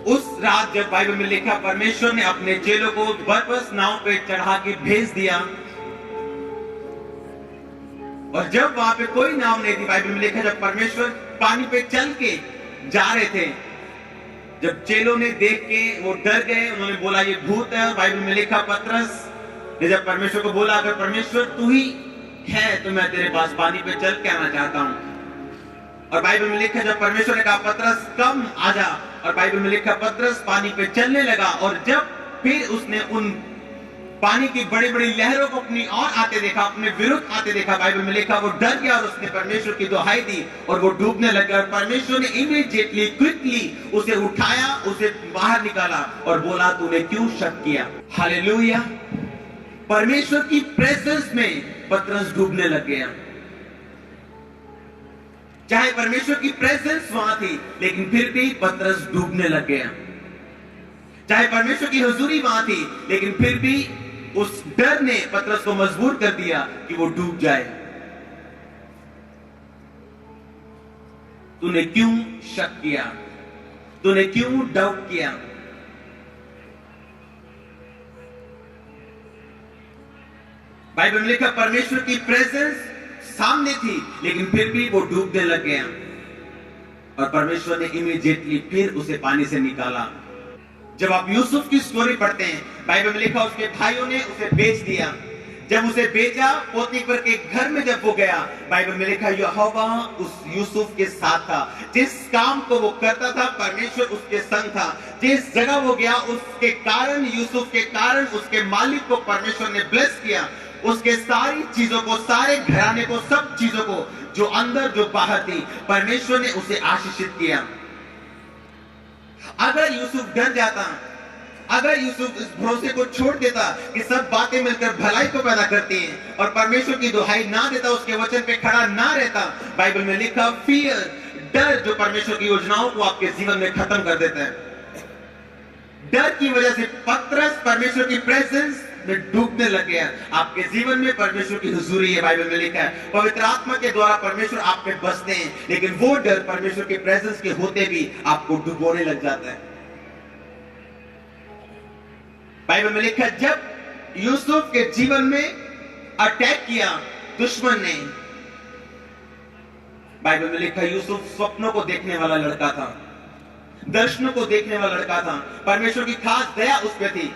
उस रात जब बाइबल में लिखा परमेश्वर ने अपने चेलों को बरबस नाव पे चढ़ा के भेज दिया, और जब वहां पे कोई नाव नहीं थी, बाइबल में लिखा जब परमेश्वर पानी पे चल के जा रहे थे, जब चेलों ने देख के वो डर गए, उन्होंने बोला ये भूत है। और बाइबल में लिखा पतरस ने जब परमेश्वर को बोला अगर परमेश्वर तू ही है तो मैं तेरे पास पानी पे चल के आना चाहता हूं। और बाइबल में लिखा जब परमेश्वर ने कहा पतरस कम आजा, और बाइबल में लिखा पतरस पानी पे चलने लगा, और जब फिर उसने उन पानी की बड़ी बड़ी लहरों को अपनी ओर आते देखा, अपने विरुद्ध आते देखा, बाइबल में लिखा वो डर गया और उसने परमेश्वर की दुहाई दी और वो डूबने लगा। और परमेश्वर ने इमीडिएटली क्विकली उसे उठाया, उसे बाहर निकाला और बोला तूने क्यों शक किया। हालेलुया। परमेश्वर की प्रेजेंस में पतरस डूबने लग गया। चाहे परमेश्वर की प्रेजेंस वहां थी, लेकिन फिर भी पतरस डूबने लग गया। चाहे परमेश्वर की हुजूरी वहां थी, लेकिन फिर भी उस डर ने पतरस को मजबूर कर दिया कि वो डूब जाए। तूने क्यों शक किया, तूने क्यों डाउट किया। बाइबल में लिखा परमेश्वर की प्रेजेंस सामने थी, लेकिन फिर भी वो डूबने लग गया, और परमेश्वर ने इमीडिएटली फिर उसे पानी से निकाला। जब आप यूसुफ की स्टोरी पढ़ते हैं, बाइबल में लिखा उसके भाइयों ने उसे बेच दिया। जब उसे बेचा पोतीफर के घर में जब वो गया, बाइबल में लिखा यहोवा उस यूसुफ के साथ था। जिस काम को वो करता था परमेश्वर उसके संग था। जिस जगह वो गया उसके कारण, यूसुफ के कारण उसके मालिक को परमेश्वर ने ब्लेस किया। उसके सारी चीजों को, सारे घराने को, सब चीजों को, जो अंदर जो बाहर थी, परमेश्वर ने उसे आशीषित किया। अगर यूसुफ डर जाता, अगर यूसुफ इस भरोसे को छोड़ देता कि सब बातें मिलकर भलाई को पैदा करती हैं, और परमेश्वर की दुहाई ना देता, उसके वचन पे खड़ा ना रहता, बाइबल में लिखा फियर, डर जो परमेश्वर की योजनाओं को आपके जीवन में खत्म कर देता है। डर की वजह से पतरस परमेश्वर की प्रेजेंस में डूबने लग गया। आपके जीवन में परमेश्वर की हुजूरी है, बाइबल में लिखा है पवित्र आत्मा के द्वारा परमेश्वर आप पे बसते हैं, लेकिन वो डर परमेश्वर की प्रेजेंस के होते भी आपको डुबोने लग जाता है। बाइबल में लिखा है जब यूसुफ के जीवन में अटैक किया दुश्मन ने, बाइबल में लिखा यूसुफ स्वप्नों को देखने वाला लड़का था, दर्शनों को देखने वाला लड़का था। परमेश्वर की खास दया उस पे थी।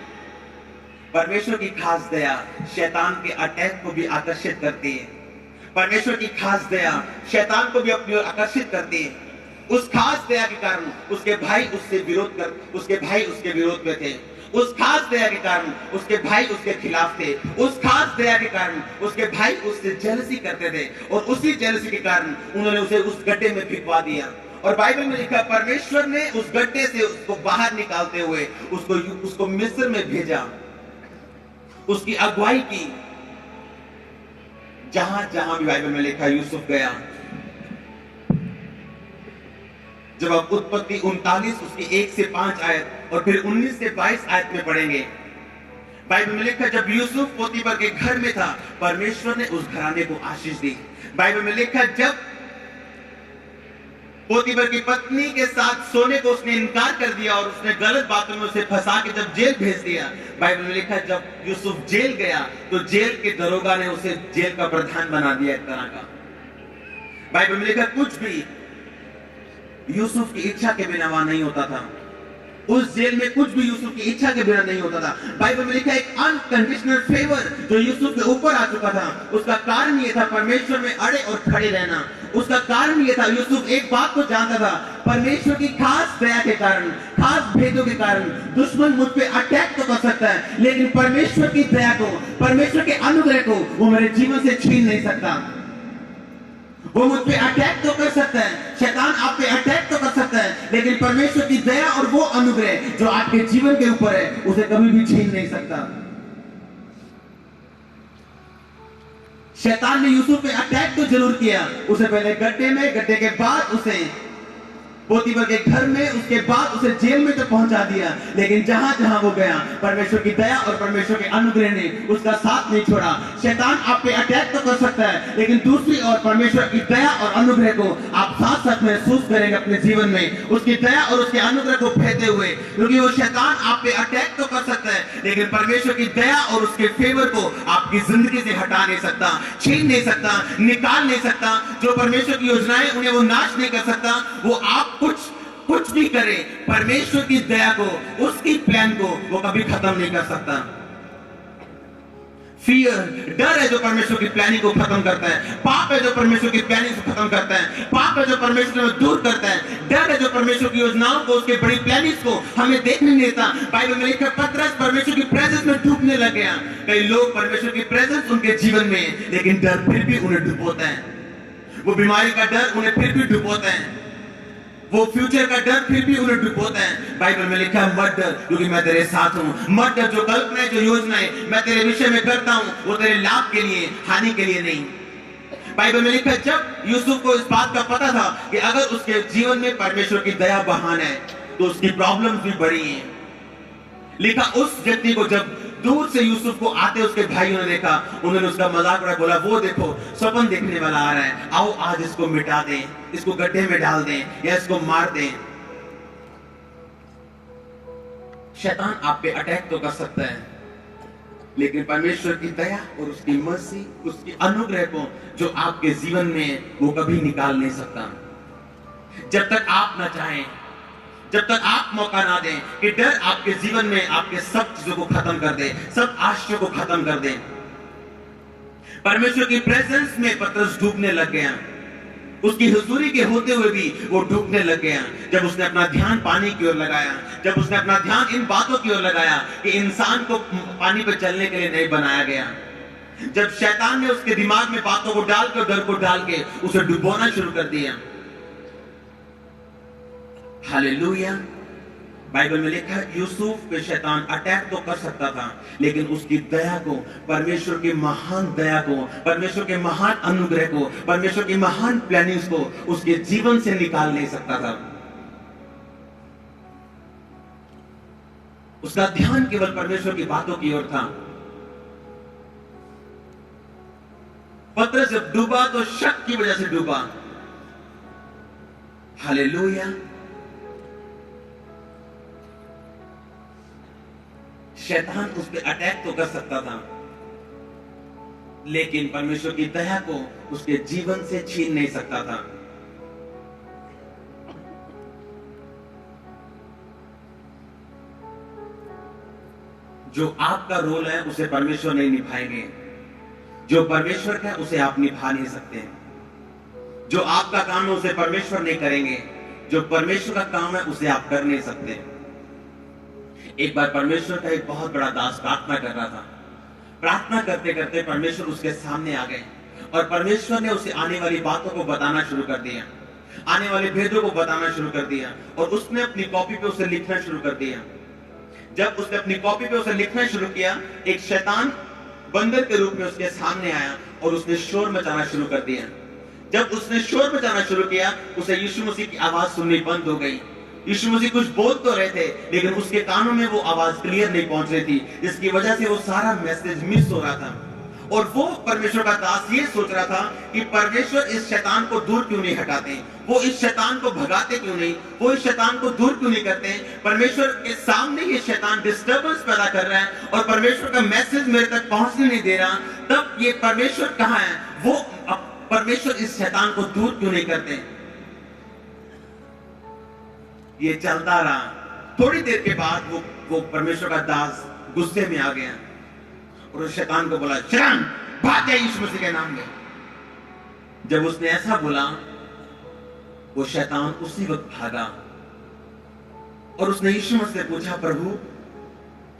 परमेश्वर की खास दया शैतान के अटैक को भी आकर्षित करती है। परमेश्वर की खास दया शैतान को भी अपनी ओर आकर्षित करती है। उस खास दया के कारण उसके भाई उसके विरोध में थे। उस खास दया के कारण उसके भाई उसके खिलाफ थे। उस खास दया के कारण उसके भाई उससे जेलसी करते थे, और उसी जेलसी के कारण उन्होंने उसे उस गड्ढे में फिकवा दिया। और बाइबल में लिखा परमेश्वर ने उस गड्ढे से उसको बाहर निकालते हुए उसको मिस्र में भेजा, उसकी अगुवाई की। जहां जहां भी बाइबल में लिखा यूसुफ गया। जब आप उत्पत्ति 39 उसकी 1 से 5 आयत और फिर 19 से 22 आयत में पढ़ेंगे, बाइबल में लिखा जब यूसुफ पोतीफर के घर में था, परमेश्वर ने उस घराने को आशीष दी। बाइबल में लिखा जब पोतीफर की पत्नी के साथ सोने को उसने इनकार कर दिया और उसने गलत बातों में उसे फंसा के जब जेल भेज दिया, बाइबल में लिखा जब यूसुफ जेल गया तो जेल के दरोगा ने उसे जेल का प्रधान बना दिया एक तरह का। बाइबल में लिखा कुछ भी यूसुफ की इच्छा के बिना वहां नहीं होता था। उस जेल में कुछ भी यूसुफ की इच्छा के बिना नहीं होता था। बाइबल में लिखा एक अनकंडीशनल फेवर जो यूसुफ के ऊपर आ चुका था। उसका कारण यह था परमेश्वर में अड़े और खड़े रहना। उसका कारण यह था यूसुफ एक बात को जानता था, परमेश्वर की खास दया के कारण, खास भेदों के कारण दुश्मन मुझ पे अटैक तो कर सकता है, लेकिन परमेश्वर की दया को, परमेश्वर के अनुग्रह को वो मेरे जीवन से छीन नहीं सकता। वो मुझ पे अटैक तो कर सकता है, शैतान आप पे अटैक तो कर सकता है, लेकिन परमेश्वर की दया और वो अनुग्रह जो आपके जीवन के ऊपर है उसे कभी भी छीन नहीं सकता। शैतान ने यूसुफ पे अटैक तो जरूर किया, उसे पहले गड्ढे में, गड्ढे के बाद उसे पोतीफर के घर में, उसके बाद उसे जेल में जब पहुंचा दिया, लेकिन जहां जहां वो गया परमेश्वर की दया और परमेश्वर के अनुग्रह ने उसका साथ नहीं छोड़ा। शैतान आप पे अटैक तो कर सकता है, लेकिन दूसरी ओर परमेश्वर की दया और अनुग्रह को आप साथ साथ महसूस करेंगे अपने जीवन में, उसकी दया और उसके अनुग्रह को फेंकते हुए। क्योंकि वो शैतान आप पे अटैक तो कर सकता है, लेकिन परमेश्वर की दया और उसके फेवर को आपकी जिंदगी से हटा नहीं सकता, छीन नहीं सकता, निकाल नहीं सकता। जो परमेश्वर की योजनाएं उन्हें वो नाश नहीं कर सकता। वो आप कुछ भी करे, परमेश्वर की दया को, उसकी प्लान को वो कभी खत्म नहीं कर सकता। फियर, डर है जो परमेश्वर की प्लानिंग को खत्म करता है। पाप है जो परमेश्वर की प्लानिंग को खत्म करता है। पाप है जो परमेश्वर को दूर करता है। डर है जो परमेश्वर की योजनाओं को, उसके बड़ी प्लानिंग्स को हमें देखने नहीं देता। बाइबल में लिखा पतरस परमेश्वर की प्रेजेंस में डूबने लग गया। कई लोग परमेश्वर की प्रेजेंस उनके जीवन में है, लेकिन डर फिर भी उन्हें डुबोता है। वो बीमारी का डर उन्हें फिर भी डुबोता है। वो फ्यूचर का डर फिर भी उन्हें डुबोता है। बाइबल में लिखा है मत डर क्योंकि मैं तेरे साथ हूं। मत डर, जो कल्पनाएं, जो योजनाएं मैं तेरे विषय में करता हूं वो तेरे लाभ के लिए, हानि के लिए नहीं। बाइबल में लिखा है जब यूसुफ को इस बात का पता था कि अगर उसके जीवन में परमेश्वर की दया बहाना है तो उसकी प्रॉब्लम्स भी बड़ी हैं। लिखा उस व्यक्ति को जब दूर से यूसुफ को आते उसके भाइयों ने देखा, उन्होंने उसका मजाक उड़ाया, बोला वो देखो स्वप्न देखने वाला आ रहा है, आओ आज इसको मिटा दें, इसको गड्ढे में डाल दें या इसको मार दें। शैतान आप पे अटैक तो कर सकता है, लेकिन परमेश्वर की दया और उसकी मर्सी, उसकी अनुग्रह को जो आपके जीवन में वो कभी निकाल नहीं सकता। जब तक आप ना चाहें, जब तक आप मौका ना दें कि डर आपके जीवन में आपके सब चीजों को खत्म कर दे, सब आशयों को खत्म कर दे। परमेश्वर की प्रेजेंस में पतरस डूबने लग गया। उसकी हुजूरी के होते हुए भी वो डूबने लग गया। जब उसने अपना ध्यान पानी की ओर लगाया, जब उसने अपना ध्यान इन बातों की ओर लगाया कि इंसान को पानी पर चलने के लिए नहीं बनाया गया, जब शैतान ने उसके दिमाग में बातों को डाल के, डर को डाल के उसे डुबोना शुरू कर दिया। हालेलुया। बाइबल में लिखा है यूसुफ पे शैतान अटैक तो कर सकता था, लेकिन उसकी दया को, परमेश्वर की महान दया को, परमेश्वर के महान अनुग्रह को, परमेश्वर की महान प्लानिंग्स को उसके जीवन से निकाल नहीं सकता था। उसका ध्यान केवल परमेश्वर की बातों की ओर था। पतरस जब डूबा तो शक की वजह से डूबा। हालेलुया। शैतान उस पर अटैक तो कर सकता था, लेकिन परमेश्वर की दया को उसके जीवन से छीन नहीं सकता था। जो आपका रोल है उसे परमेश्वर नहीं निभाएंगे, जो परमेश्वर का है उसे आप निभा नहीं सकते। जो आपका काम है उसे परमेश्वर नहीं करेंगे, जो परमेश्वर का काम है उसे आप कर नहीं सकते। एक बार परमेश्वर का एक बहुत बड़ा दास प्रार्थना कर रहा था। प्रार्थना करते करते परमेश्वर उसके सामने आ गए और परमेश्वर ने उसे आने वाली बातों को बताना शुरू कर दिया, आने वाले भेदों को बताना शुरू कर दिया, और उसने अपनी कॉपी पे उसे लिखना शुरू कर दिया। जब उसने अपनी कॉपी पे उसे लिखना शुरू किया, एक शैतान बंदर के रूप में उसके सामने आया और उसने शोर मचाना शुरू कर दिया। जब उसने शोर मचाना शुरू किया, उसे यीशु मसीह की आवाज सुननी बंद हो गई। यीशु मसीह कुछ बोल तो रहे थे, लेकिन उसके कानों में वो आवाज क्लियर नहीं पहुंच रही थी, जिसकी वजह से वो सारा मैसेज मिस हो रहा था। और वो परमेश्वर का दास ये सोच रहा था कि परमेश्वर इस शैतान को दूर क्यों नहीं हटाते, वो इस शैतान को भगाते क्यों नहीं, वो इस शैतान को दूर क्यों नहीं करते। परमेश्वर के सामने ये शैतान डिस्टर्बेंस पैदा कर रहा है और परमेश्वर का मैसेज मेरे तक पहुंचने नहीं दे रहा। तब ये परमेश्वर कहाँ है, वो परमेश्वर इस शैतान को दूर क्यों नहीं करते। ये चलता रहा। थोड़ी देर के बाद वो परमेश्वर का दास गुस्से में आ गया और उस शैतान को बोला, शैतान भाग जा यीशु मसीह के नाम में। जब उसने ऐसा बोला, वो शैतान उसी वक्त भागा और उसने यीशु मसीह से पूछा, प्रभु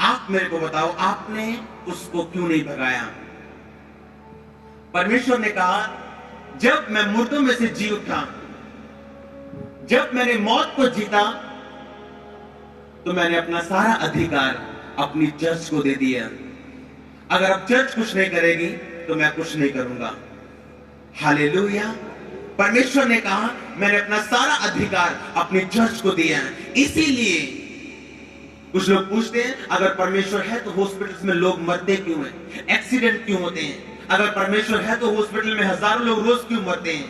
आप मेरे को बताओ, आपने उसको क्यों नहीं भगाया। परमेश्वर ने कहा, जब मैं मुर्दों में से जी उठा, जब मैंने मौत को जीता, तो मैंने अपना सारा अधिकार अपनी चर्च को दे दिया। अगर अब चर्च कुछ नहीं करेगी तो मैं कुछ नहीं करूंगा। हालेलुया। परमेश्वर ने कहा, मैंने अपना सारा अधिकार अपनी चर्च को दिया है, इसीलिए कुछ लोग पूछते हैं अगर परमेश्वर है तो हॉस्पिटल्स में लोग मरते क्यों हैं, एक्सीडेंट क्यों होते हैं? अगर परमेश्वर है तो हॉस्पिटल में हजारों लोग रोज क्यों मरते हैं?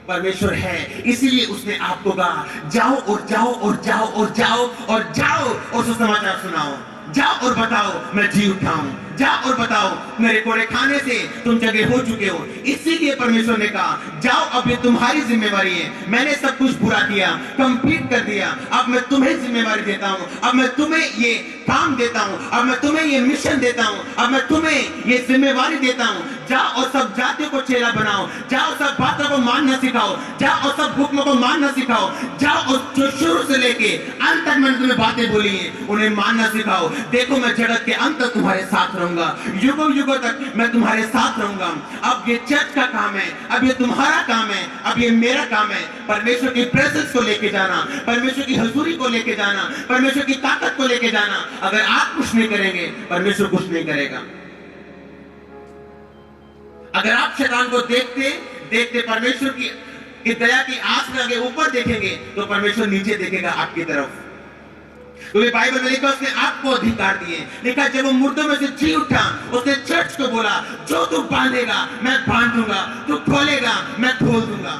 परमेश्वर है इसीलिए उसने आपको कहा जाओ और जाओ और जाओ और जाओ और जाओ और सुसमाचार सुनाओ, जाओ और बताओ मैं जी उठा हूं, जाओ और बताओ मेरे कोड़े खाने से तुम जगह हो चुके हो। इसीलिए परमेश्वर ने कहा जाओ, अब ये तुम्हारी जिम्मेवारी है, मैंने सब कुछ पूरा किया, कंप्लीट कर दिया, अब मैं तुम्हें जिम्मेवारी देता हूं, अब मैं तुम्हें ये काम देता हूं, अब मैं तुम्हें ये मिशन देता हूं, अब मैं तुम्हें ये जिम्मेवारी देता हूं। जाओ और सब जातियों को चेला बनाओ, जाओ सब बातों को मानना सिखाओ, जाओ और सब हुक्मों को मानना सिखाओ, जाओ और जो शुरू से लेके अंत तक मैंने तुम्हें बातें बोली हैं उन्हें मानना सिखाओ। देखो मैं जगत के अंत तक तुम्हारे साथ रहूंगा, युगों युगों तक मैं तुम्हारे साथ रहूंगा। अब ये चर्च का काम है, अब ये तुम्हारा काम है, अब ये मेरा काम है। परमेश्वर की प्रेजेंस को लेके जाना, परमेश्वर की हजूरी को लेके जाना, परमेश्वर की ताकत को लेके जाना। अगर आप कुछ नहीं करेंगे परमेश्वर कुछ नहीं करेगा। अगर आप शैतान को देखते देखते परमेश्वर की दया की आस में आगे ऊपर देखेंगे तो परमेश्वर नीचे देखेगा आपकी तरफ। क्योंकि बाइबल में लिखा उसने आपको अधिकार दिए, लिखा जब वो मुर्दों में से जी उठा उसने चर्च को बोला जो तू बांधेगा मैं बांध दूंगा, तू खोलेगा मैं खोल दूंगा।